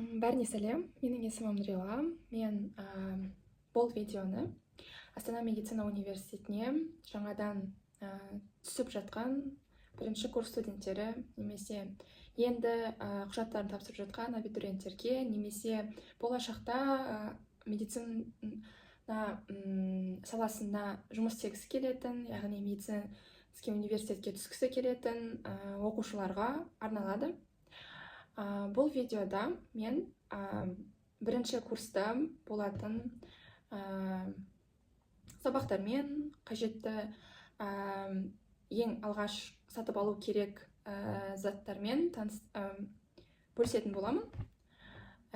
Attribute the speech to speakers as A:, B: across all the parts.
A: Бәріне сәлем, менің есімім Нұрила. Мен бұл видеоны Астана медицина университетіне жаңадан түсіп жатқан бірінші курс студенттері, немесе енді құжаттарын тапсырып жатқан абитуриенттерге, немесе болашақта медицина саласына жұмыс істегісі келетін, яғни медицинский университетке түскісі келетін оқушыларға арналады. Бұл видеода мен бірінші курста болатын сабақтармен, қажетті ең алғаш сатып алу керек заттармен бөлісетін боламын.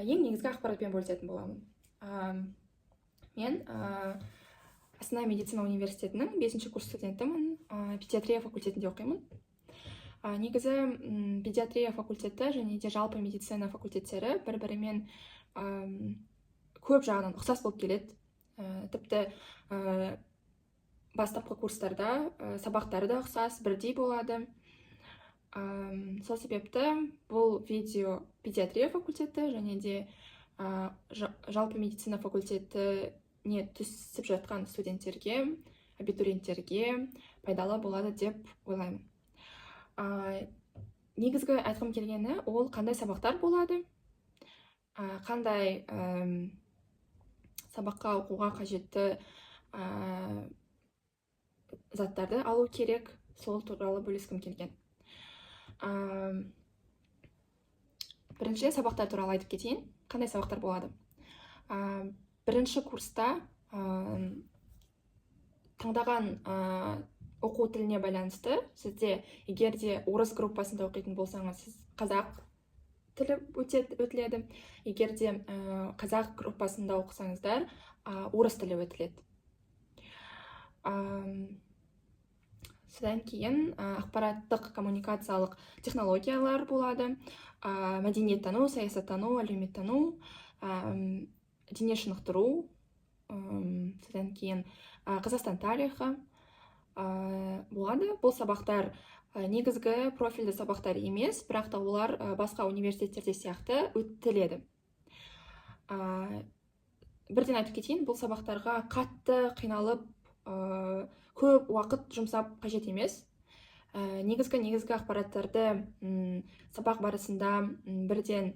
A: Ең негізгі ақпаратпен бөлісетін боламын. Мен Астана медицина университетінің 5-ші курс студентімін, педиатрия факультетінде оқимын. Негізі педиатрия факультеті және де жалпы медицина факультеттері бір-бірімен көп жағынан ұқсас болып келеді. Тіпті бастапқы курстарда сабақтары да ұқсас, бірдей болады. Сол себепті бұл видео педиатрия факультеті және де жалпы медицина факультетіне түсіп жатқан студенттерге, абитуриенттерге пайдалы болады деп ойлаймын. Негізгі айтқым келгені ол қандай сабақтар болады, қандай сабаққа оқуға қажетті заттарды алу керек, сол туралы бөліскім келген. Бірінші сабақтар туралы айтып кетейін. Қандай сабақтар болады? Бірінші курста таңдаған оқу тіліне байланысты сізде, егер де орыс группасында оқитын болсаңыз, сіз қазақ тілі өтіледі. Егер де қазақ группасында оқысаңыздар, орыс тілі өтіледі. Содан кейін ақпараттық коммуникациялық технологиялар болады. Мәдениеттану, саясаттану, әлеуметтану, дене шынықтыру, содан кейін Қазақстан тарихы болады. Бұл сабақтар негізгі профильді сабақтар емес, бірақ та олар басқа университеттерде сияқты өтіледі. Бірден айтып кетейін, бұл сабақтарға қатты қиналып, көп уақыт жұмсап қажет емес. Негізгі ақпараттарды сабақ барысында бірден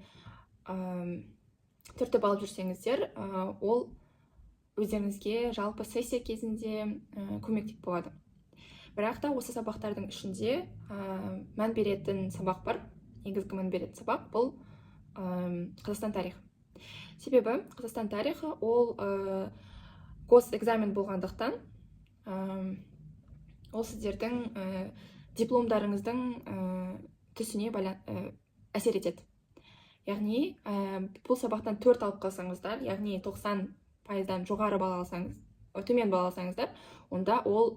A: түртіп алып жүрсеңіздер, ол өздеріңізге жалпы сессия кезінде көмектеп болады. Бірақ та осы сабақтардың ішінде мән беретін сабақ бар. Негізгі мән беретін сабақ бұл Қазақстан тарихы. Себебі Қазақстан тарихы ол госэкзамен болғандықтан, ол сіздердің дипломдарыңыздың түсіне әсер етеді. Яғни бұл сабақтан 4 алып қалсаңыздар, яғни 90%-дан жоғары бал алсаңыз, төмен бал алсаңыздар, онда ол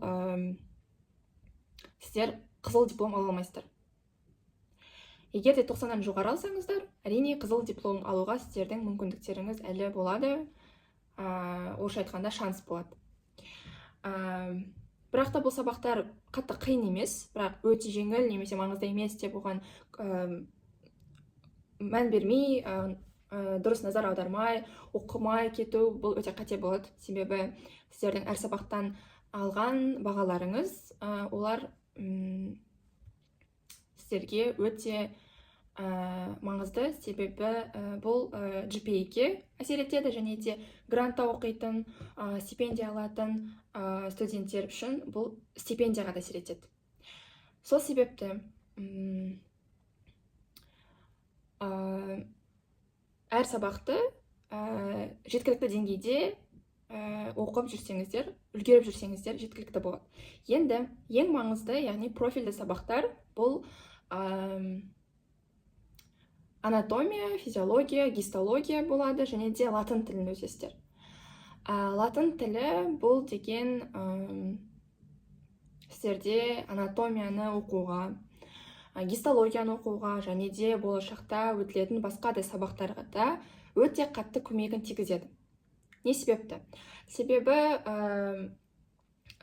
A: сіздер қызыл диплом ала алмайсыздар. Егер де 90-нан жоғары алсаңыздар, әрине қызыл диплом алуға сіздердің мүмкіндіктеріңіз әлі болады, орысша айтқанда шанс болады. Бірақ та бұл сабақтар қатты қиын емес, бірақ өте жеңіл немесе маңызды емес деп оған мән бермей, дұрыс назар аудармай, оқымай кету, бұл өте қате болады. Себебі сіздердің әр сабақтан алған бағаларыңыз, олар сіздерге өте маңызды, себебі бұл GPA-ге әсер етеді, және де грантта оқитын, стипендия алатын студенттер үшін бұл стипендияға да әсер етеді. Сол себепті әр сабақты жеткілікті деңгейде оқып жүрсеңіздер, үлгеріп жүрсеңіздер жеткілікті болады. Енді ең маңызды, яғни профильді сабақтар бұл анатомия, физиология, гистология болады, және де латын тілін өтесіздер. Латын тілі бұл деген сіздерде анатомияны оқуға, гистологияны оқуға, және де болашақта өтілетін басқа да сабақтарға да өте қатты көмегін тигізеді. Не себепті? Себебі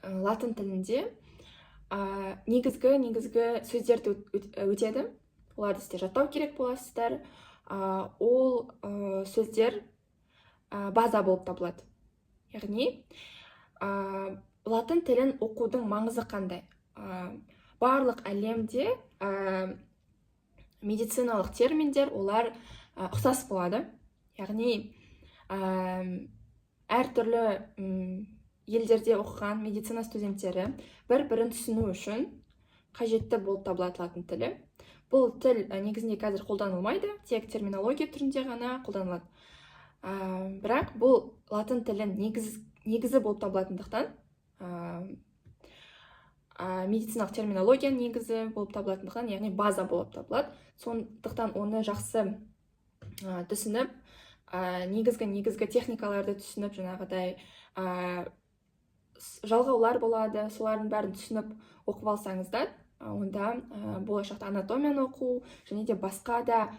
A: латын тілінде негізгі сөздерді өтеді. Оларды сіздер жаттау керек боласыздар. ол сөздер база болып табылады. Яғни латын тілін оқудың маңызы қандай? Барлық әлемде медициналық терминдер олар ұқсас болады. Яғни әртүрлі елдерде оқыған медицина студенттері бір-бірін түсіну үшін қажетті болып табылады латын тілі. Бұл тіл негізінде қазір қолданылмайды, тек терминология түрінде ғана қолданылады. Бірақ бұл латын тілін негізі болып табылатындықтан, медициналық терминология негізі болып табылатындықтан, яғни база болып табылады. Сондықтан оны жақсы түсініп, негізгі техникаларды түсініп, жаңағыдай жалғаулар болады, солардың бәрін түсініп оқып алсаңыздар, онда болашақта анатомияны оқу және де басқа да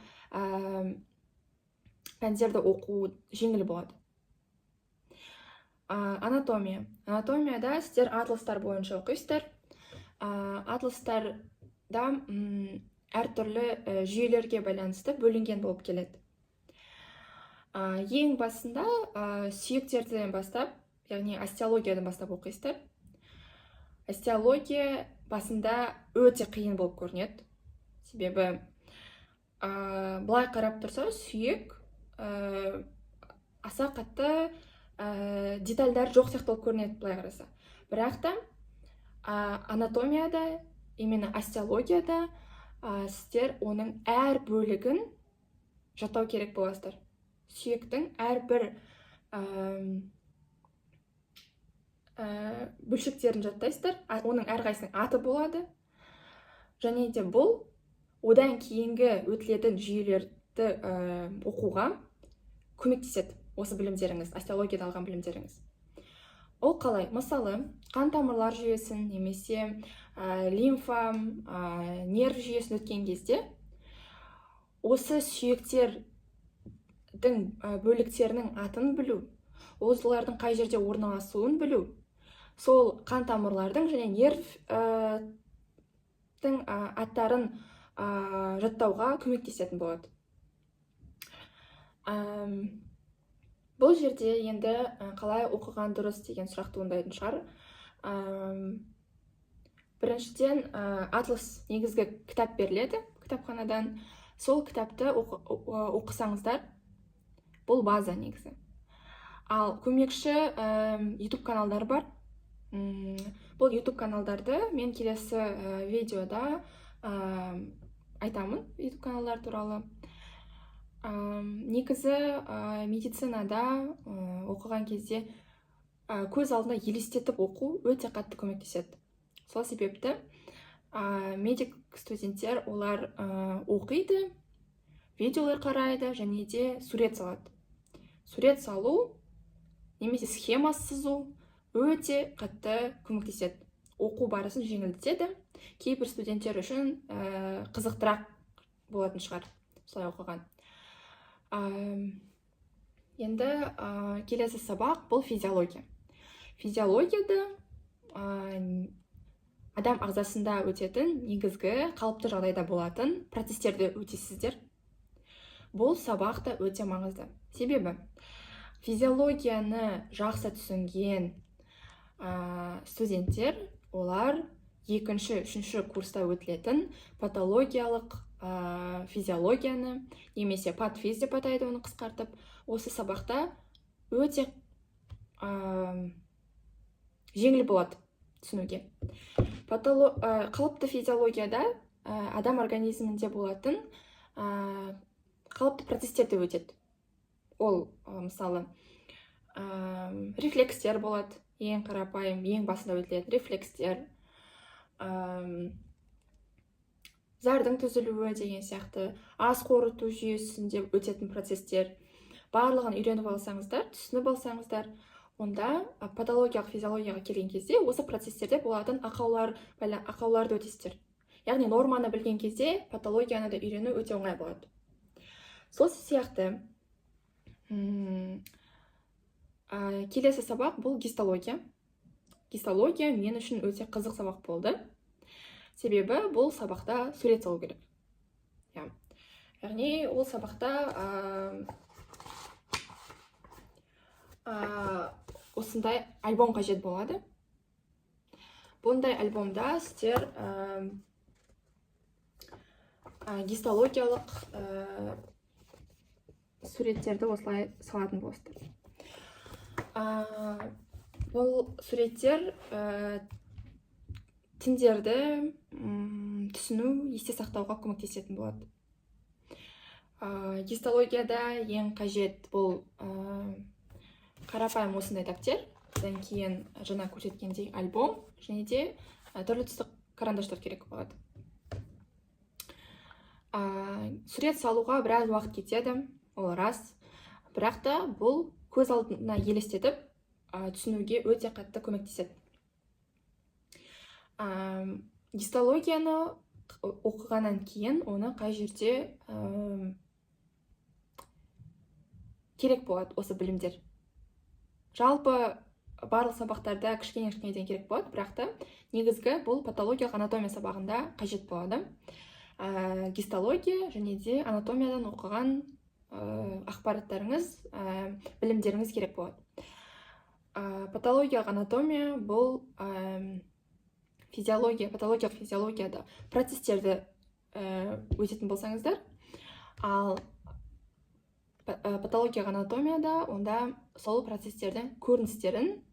A: пәндерді оқу жеңіл болады. Анатомияда сіздер атластар бойынша оқисыздар. Атластарда әртүрлі жүйелерге байланысты бөлінген болып келеді. Ең басында сүйектерден бастап, яғни остеологиядан бастап оқисыздар. Остеология басында өте қиын болып көрінеді. Себебі былай қарап тұрса, сүйек аса қатты детальдар жоқ сияқты болып көрінеді былай қараса. Бірақ та анатомияда, именно остеологияда сіздер оның әр бөлігін жаттау керек боласыздар. Сүйектің әрбір бөлшектерін жаттайсыздар, оның әрқайсының аты болады. Және де бұл одан кейінгі өтілетін жүйелерді оқуға көмектеседі, осы білімдеріңіз, остеологияда алған білімдеріңіз. Ол қалай? Мысалы, қан тамырлар жүйесін немесе лимфа, нерв жүйесін өткен кезде осы сүйектердің бөліктерінің атын білу, олардың қай жерде орналасуын білу, сол қан тамырлардың және нервтің аттарын жаттауға көмектесетін болады. Бұл жерде енді қалай оқыған дұрыс деген сұрақ туындайтын шығар. Біріншіден, атлас негізгі кітап беріледі кітапханадан. Сол кітапты оқысаңыздар, бұл база негізі. Ал көмекші YouTube каналдар бар. Бұл YouTube каналдарды мен келесі видеода айтамын, YouTube каналдар туралы. Негізі медицинада оқыған кезде көз алдында елестетіп оқу өте қатты көмектеседі. Сол себепті медик студенттер олар оқиды, видеолар қарайды және де сурет салады. Сурет салу немесе схема сызу өте қатты көмектеседі. Оқу барысын жеңілдетеді. Кейбір студенттер үшін қызықтырақ болатын шығар солай оқыған. Енді келесі сабақ бұл физиология. Физиологияда адам ағзасында өтетін негізгі қалыпты жағдайда болатын процестерді өтесіздер. Бұл сабақ та өте маңызды. Себебі физиологияны жақсы түсінген студенттер, олар 2-3 курста өтілетін патологиялық физиологияны, немесе патфиз деп атайды оны қысқартып, осы сабақта өте жеңіл болады түсінуге. Қалыпты физиологияда адам организмінде болатын қалыпты процестерді өтеді. Ол мысалы рефлекстер болады, ең қарапайым, ең басында өтілетін рефлекстер, зардың түзілуі деген сияқты, ас қорыту жүйесінде өтетін процестер. Барлығын үйреніп алсаңыздар, түсініп алсаңыздар, онда патологиялық физиологияға келген кезде осы процестерде болатын ақауларды өтесіздер. Яғни норманы білген кезде патологияны да үйрену өте оңай болады. Сол сияқты келесі сабақ бұл гистология. Гистология мен үшін өте қызық сабақ болды. Себебі бұл сабақта сурет салу керек. яғни ол сабақта осындай альбом қажет болады. Бұндай альбомда сіздер гистологиялық суреттерді осылай салатын боласыздар. Бұл суреттер тіндерді түсіну, есте сақтауға көмектесетін болады. Гистологияда ең қажет бұл қарапайым осындай дәптер, одан кейін жаңа көрсеткендей альбом, және де түрлі түсті карандаштар керек болады. Сурет салуға біраз уақыт кетеді, ол рас, бірақ та бұл көз алдына елестетіп түсінуге өте қатты көмектеседі. Гистологияны оқығаннан кейін оны қай жерде керек болады осы білімдер. Жалпы барлық сабақтарда кішкене-кішкенеден керек болады, бірақ та негізгі бұл патологиялық анатомия сабағында қажет болады. Гистология және де анатомиядан оқыған ақпараттарыңыз, білімдеріңіз керек болады. Патологиялық анатомия бұл патологиялық физиологияда процестерді өтетін болсаңыздар, ал патологиялық анатомияда онда сол процестердің көріністерін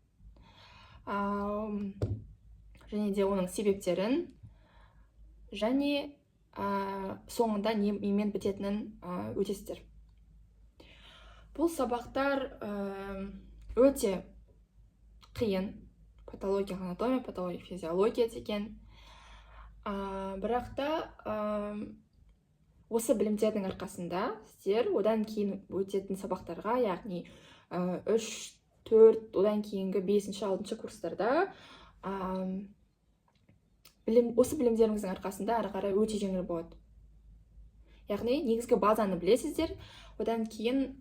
A: және де оның себептерін және соңында немен бітетінін өтесіздер. Бұл сабақтар өте қиын. Патологиялық анатомия, патологиялық физиология деген. Бірақ та осы білімдердің арқасында сіздер одан кейін өтетін сабақтарға, яғни 3-4, одан кейінгі 5-6 курстарда осы білімдеріңіздің арқасында ары қарай өте жеңіл болады. Яғни негізгі базаны білесіздер, одан кейін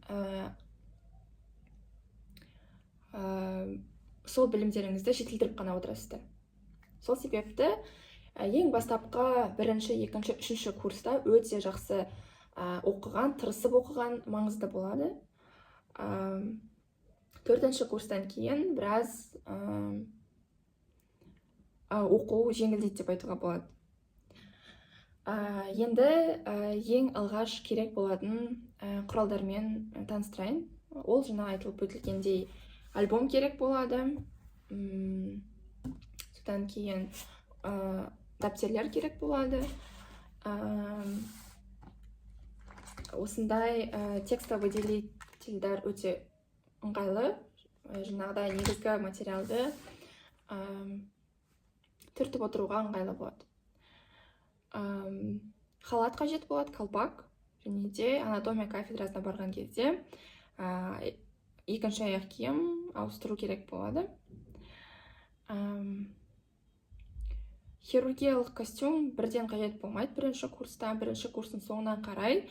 A: сол білімдеріңізді жетілдіріп қана отырасыздар. Сол себепті ең бастапқы 1-ші, 2-ші, 3-ші курста өте жақсы оқыған, тырысып оқыған маңызды болады. 4-ші курстан кейін біраз оқу жеңілдейді деп айтуға болады. Енді ең алғаш керек болатын құралдармен таныстырайын. Ол жаңа айтылып өтілгендей альбом керек болады. Содан кейін дәптерлер керек болады. Осындай текстовый выделителдер өте ыңғайлы. Жаңағыдай негізгі материалды түртіп отыруға ыңғайлы болады. Халат қажет болады, колпак, және де анатомия кафедрасына барған кезде 2-ші аяқ киім ауыстыру керек болады. Хирургиялық костюм бірден қажет болмайды 1-ші курста. 1-ші курстың соңынан қарай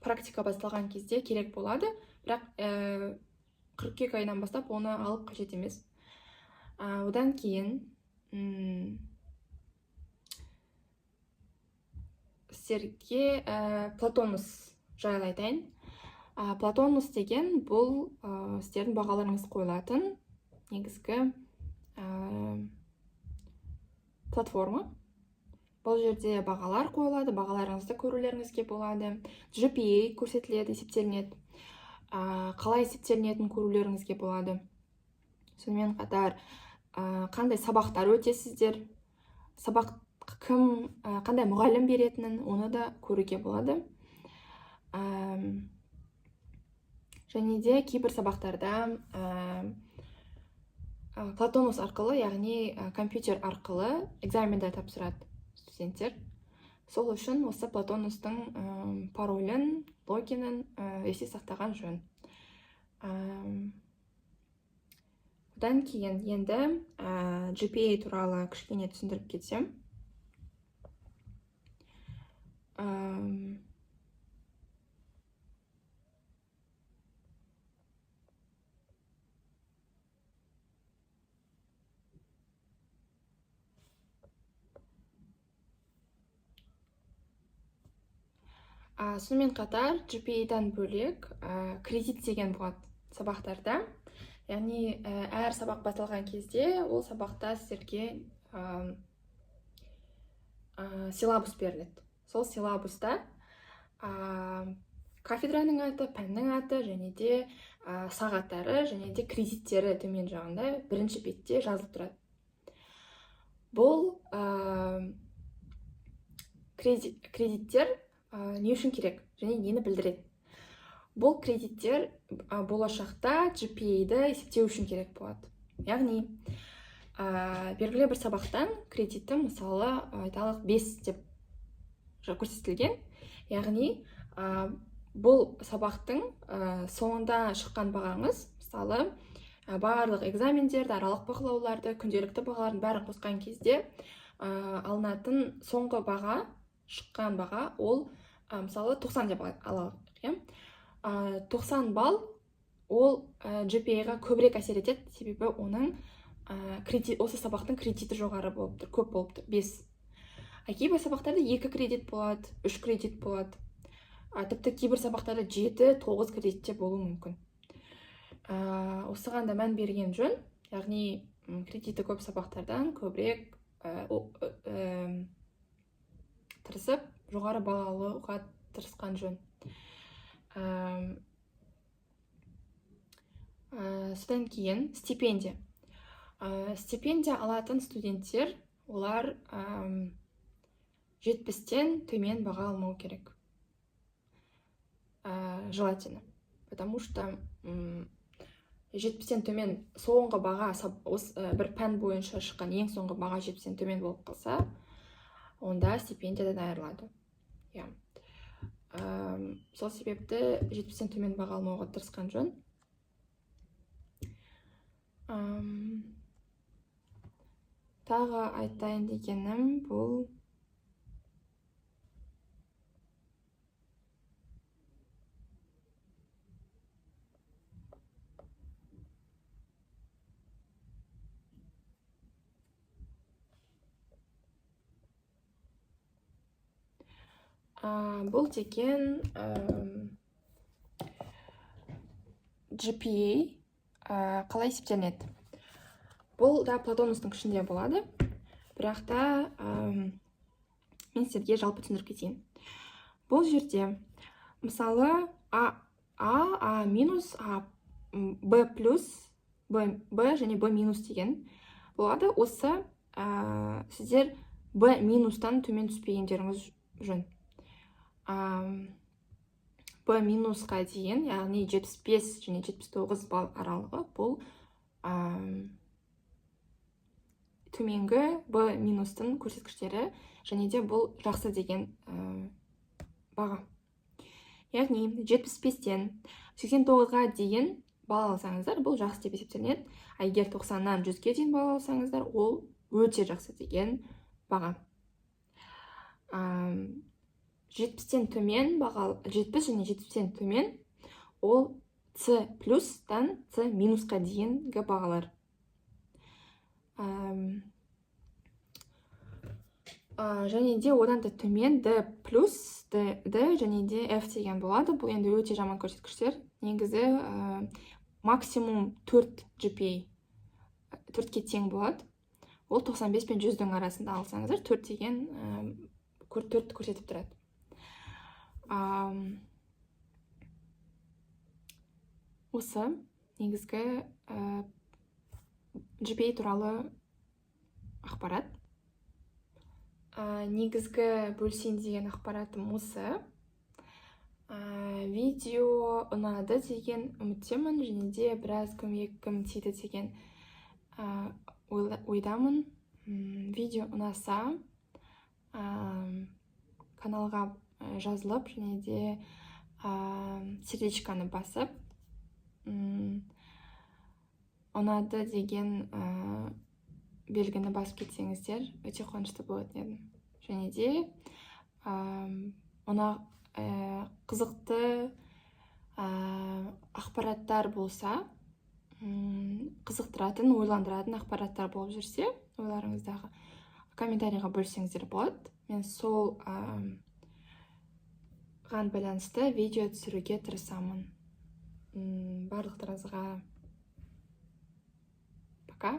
A: практика басталған кезде керек болады, бірақ қыркүйек айынан бастап оны алып қажет емес. Одан кейін сіздерге платонус жайлы айтайын. Платонус деген бұл сіздердің бағаларыңыз қойылатын негізгі платформа. Бұл жерде бағалар қойылады, бағаларыңызды көрулеріңізге болады. GPA көрсетіледі, есептелінеді. Қалай есептелінетін көрулеріңізге болады. Сонымен қатар қандай сабақтар өтесіздер, сабақ қандай мұғалім беретінін, оны да көруге болады. Және де кейбір сабақтарда платонус арқылы, яғни компьютер арқылы экзаменді тапсырады студенттер. Сол үшін осы платонустың паролін, логинін есте сақтаған жөн. Одан кейін енді GPA туралы кішкене түсіндіріп кетсем. Сонымен қатар GPA-дан бөлек кредит деген болады сабақтарда. Яғни әр сабақ басталған кезде ол сабақта сіздерге силабус беріледі. Сол силабуста кафедраның аты, пәннің аты және де сағаттары және де кредиттері төмен жағында бірінші бетте жазылып тұрады. Бұл кредиттер не үшін керек және нені білдіреді? Бұл кредиттер болашақта GPA-ді есептеу үшін керек болады. Яғни белгілі бір сабақтан кредитті мысалы айталық 5 деп көрсетілген. Яғни бұл сабақтың соңында шыққан бағаңыз, мысалы барлық экзамендерді, аралық бақылауларды, күнделікті бағалардың бәрін қосқан кезде алынатын соңғы баға, шыққан баға, ол мысалы 90 деп алайық. 90 балл ол GPA-ға көбірек әсер етеді, себебі оның осы сабақтың кредиті жоғары болып тұр, көп болып тұр, 5. Кейбір сабақтарда 2 кредит болады, 3 кредит болады. Тіпті кейбір сабақтарда 7-9 кредитте болуы мүмкін. Осыған да мән берген жөн, яғни кредиті көп сабақтардан көбірек тырысып, жоғары балл алуға тырысқан жөн. Содан кейін стипендия. Стипендия алатын студенттер, олар 70-тен төмен баға алмау керек. Желательно. Потому что 70-тен төмен соңғы баға, бір пән бойынша шыққан ең соңғы баға 70-тен төмен болып қалса, онда стипендиядан айырылады. Сол себепті 70-тен төмен баға алмауға тырысқан жөн. Тағы айтайын дегенім бұл деген GPA қалай есептелінеді? Бұл да Платонустың күшінде болады, бірақ та мен сіздерге жалпы түсіндіріп кетейін. Бұл жерде мысалы А минус, Б плюс, Б және Б минус деген болады. Осы сіздер Б минустан төмен түспегендеріңіз жөн. Б минусқа дейін, яғни 75 және 79 балл аралығы, бұл төменгі Б минустың көрсеткіштері, және де бұл жақсы деген баға. Яғни 75-тен 89-ға дейін балл алсаңыздар, бұл жақсы деп есептелінеді. Егер 90-нан 100-ге дейін балл алсаңыздар, ол өте жақсы деген баға. 70-тен төмен баға, 70 және 70-тен төмен, ол С плюстан С минусқа дейінгі бағалар. Және де одан да төмен Д плюс, Д және де F деген болады. Бұл енді өте жаман көрсеткіштер. Негізі максимум 4 GPA 4-ке тең болады. Ол 95 пен 100-дің арасында алсаңыздар, 4 деген 4 көрсетіп тұрады. Осы негізгі GPA туралы ақпарат. Негізгі бөлсен деген ақпаратым осы. Видео ұнады деген үміттемін, және де біраз көмегім тиді деген ойдамын. Видео ұнаса каналға жазылып, және де сердечканы басып, ұнады деген белгіні басып кетсеңіздер, өте қуанышты болатын едім. Және де қызықты ақпараттар болса, қызықтыратын, ойландыратын ақпараттар болып жүрсе, ойларыңыздағы комментарийға бөлсеңіздер болады. Мен сол байланысты видео түсіруге тырысамын. Барлықтарыңызға пока.